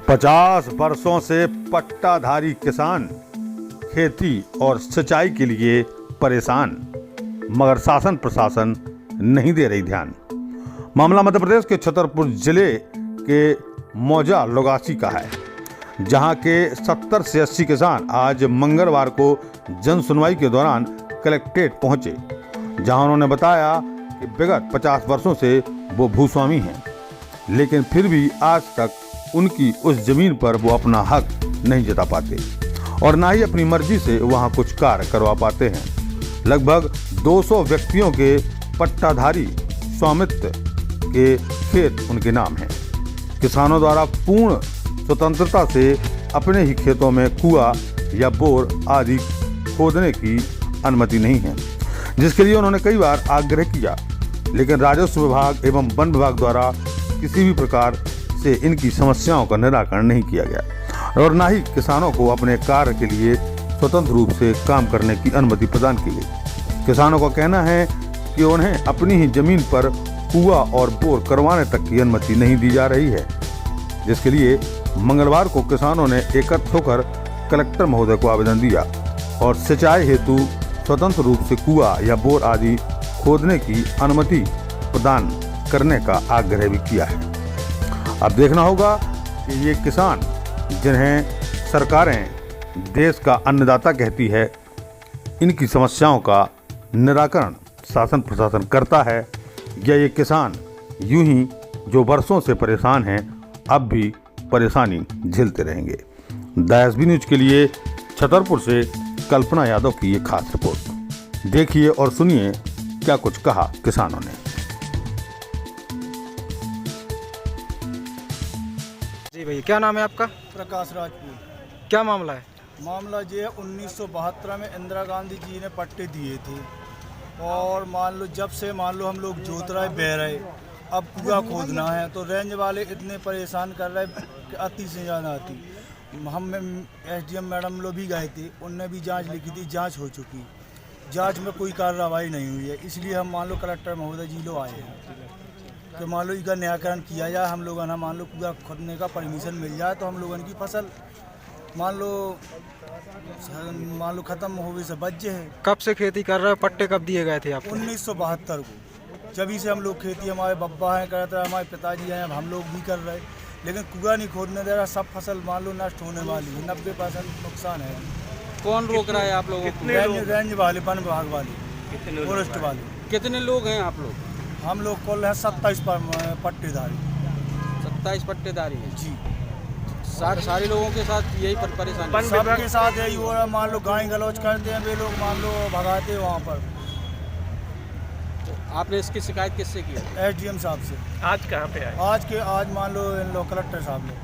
50 वर्षों से पट्टाधारी किसान खेती और सिंचाई के लिए परेशान, मगर शासन प्रशासन नहीं दे रही ध्यान। मामला मध्य प्रदेश के छतरपुर जिले के मौजा लोगासी का है, जहां के 70 से 80 किसान आज मंगलवार को जन सुनवाई के दौरान कलेक्ट्रेट पहुंचे, जहां उन्होंने बताया कि विगत 50 वर्षों से वो भूस्वामी हैं, लेकिन फिर भी आज तक उनकी उस जमीन पर वो अपना हक नहीं जता पाते और ना ही अपनी मर्जी से वहां कुछ कार्य करवा पाते हैं। लगभग 200 व्यक्तियों के पट्टाधारी स्वामित्व के खेत उनके नाम हैं। किसानों द्वारा पूर्ण स्वतंत्रता से अपने ही खेतों में कुआं या बोर आदि खोदने की अनुमति नहीं है, जिसके लिए उन्होंने कई बार आग्रह किया, लेकिन राजस्व विभाग एवं वन विभाग द्वारा किसी भी प्रकार से इनकी समस्याओं का निराकरण नहीं किया गया और ना ही किसानों को अपने कार्य के लिए स्वतंत्र रूप से काम करने की अनुमति प्रदान की गई। किसानों का कहना है कि उन्हें अपनी ही जमीन पर कुआं और बोर करवाने तक की अनुमति नहीं दी जा रही है, जिसके लिए मंगलवार को किसानों ने एकत्र होकर कलेक्टर महोदय को आवेदन दिया और सिंचाई हेतु स्वतंत्र रूप से कुआं या बोर आदि खोदने की अनुमति प्रदान करने का आग्रह भी किया है। अब देखना होगा कि ये किसान, जिन्हें सरकारें देश का अन्नदाता कहती है, इनकी समस्याओं का निराकरण शासन प्रशासन करता है या ये किसान यूं ही जो वर्षों से परेशान हैं अब भी परेशानी झेलते रहेंगे। द न्यूज के लिए छतरपुर से कल्पना यादव की ये खास रिपोर्ट। देखिए और सुनिए क्या कुछ कहा किसानों ने। जी भैया, क्या नाम है आपका? प्रकाश राजपूत। क्या मामला है? मामला ये है 1972 में इंदिरा गांधी जी ने पट्टे दिए थे और मान लो जब से हम लोग जोत रहे बह रहे, अब कुआं खोदना है तो रेंज वाले इतने परेशान कर रहे कि अति से ज़्यादा अति। हम SDM मैडम लोग भी गए थे, उनने भी जांच लिखी थी, जांच हो चुकी, जांच में कोई कार्रवाई नहीं हुई है। इसलिए हम कलेक्टर महोदय जी लोग आए हैं कि इसका निराकरण किया जाए। हम लोगों ने कुआं खोदने का परमिशन मिल जाए तो हम लोगों की फसल ख़त्म होने से बच जाए। कब से खेती कर रहे हो? पट्टे कब दिए गए थे आपको? 1972 को। जब से हम लोग खेती, हमारे बब्बा हैं करते हैं, हमारे पिताजी हैं, हम लोग भी कर रहे, लेकिन कुआं नहीं खोदने दे रहा। सब फसल नष्ट होने वाली है, 90% नुकसान है। कौन रोक रहा है आप लोगों को? रेंज वाले, वन विभाग वाले, फॉरेस्ट वाले। कितने लोग हैं आप लोग? हम लोग कुल हैं 27 पट्टेदारी। 27 पट्टेदारी है जी। सारे लोगों के साथ यही परेशानी? सबके साथ यही हो रहा है। गाय गलौज करते हैं वे लोग, भगाते हैं वहाँ पर। तो आपने इसकी शिकायत किससे की? SDM साहब से। आज कहाँ पे आए? आज इन लोग कलेक्टर साहब ने।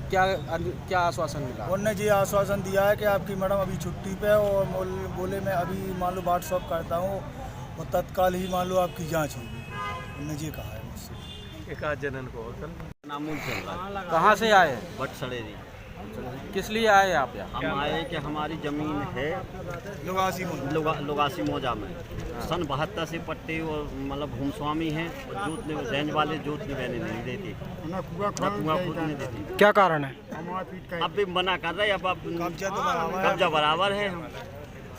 क्या आश्वासन मिला? उन्होंने जी आश्वासन दिया है कि आपकी मैडम अभी छुट्टी पे है और बोले मैं अभी व्हाट्सअप करता हूँ और तत्काल ही आपकी जांच होगी। उन्होंने ये कहा है मुझसे। एक आज जनन को नामूल चल रहा है। कहाँ से आए? बटसड़ेरी। किस लिए आए आप यहाँ? हम आए कि हमारी ज़मीन है लोगासी मौजा में सन 72 से पट्टे और भूमस्वामी हैं और जोतने रेंज वाले जोतने बहने नहीं देते, ना कुआं खोदने देते। क्या कारण है? अब भी मना कर रहे हैं। अब कब्जा बराबर है।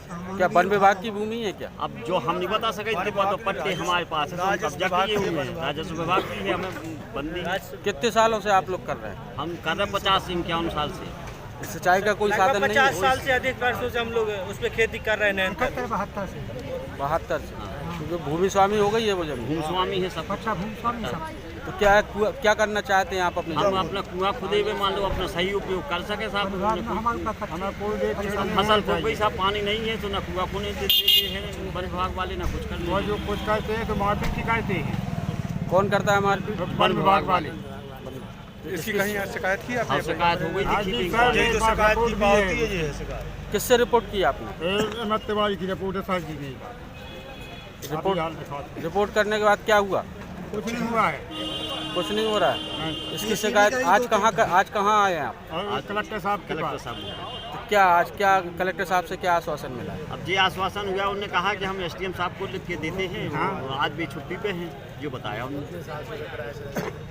क्या वन विभाग की भूमि है क्या? अब जो हम नहीं बता सके, तो पट्टे हमारे पास है, कब्जा किए हुए हैं। राजस्व विभाग की है, हमें बंदी। कितने सालों से आप लोग कर रहे हैं? हम कर रहे हैं 50 से 51 साल से। सिंचाई का कोई साधन नहीं है? 50 साल से अधिक वर्षों से हम लोग उस पर खेती कर रहे हैं। 72 से क्योंकि भूमि स्वामी हो गई है वो जमीन। भूमस्वामी है सब। तो क्या करना चाहते हैं आप अपने? हम अपना कुआं खुदे हुए अपना सही उपयोग कर सके साहब। फसल को कोई साहब पानी नहीं है तो ना कुआं खोने देते हैं वन विभाग वाले, ना कुछ करते हैं। जो कुछ कहते हैं तो मारपीट की कहते हैं। कौन करता है मारपीट? वन विभाग वाले। इसकी कहीं शिकायत की आपने? शिकायत हो गई थी। किससे रिपोर्ट की आपने? रिपोर्ट करने के बाद क्या हुआ? कुछ नहीं हुआ है। कुछ नहीं हो रहा है। इसकी शिकायत आज कहाँ आए हैं आप? कलेक्टर साहब के पास। तो क्या कलेक्टर साहब से क्या आश्वासन मिला? अब ये आश्वासन हुआ, उन्होंने कहा कि हम SDM साहब को लिख के देते हैं। हाँ। और आज भी छुट्टी पे हैं, जो बताया उन्होंने।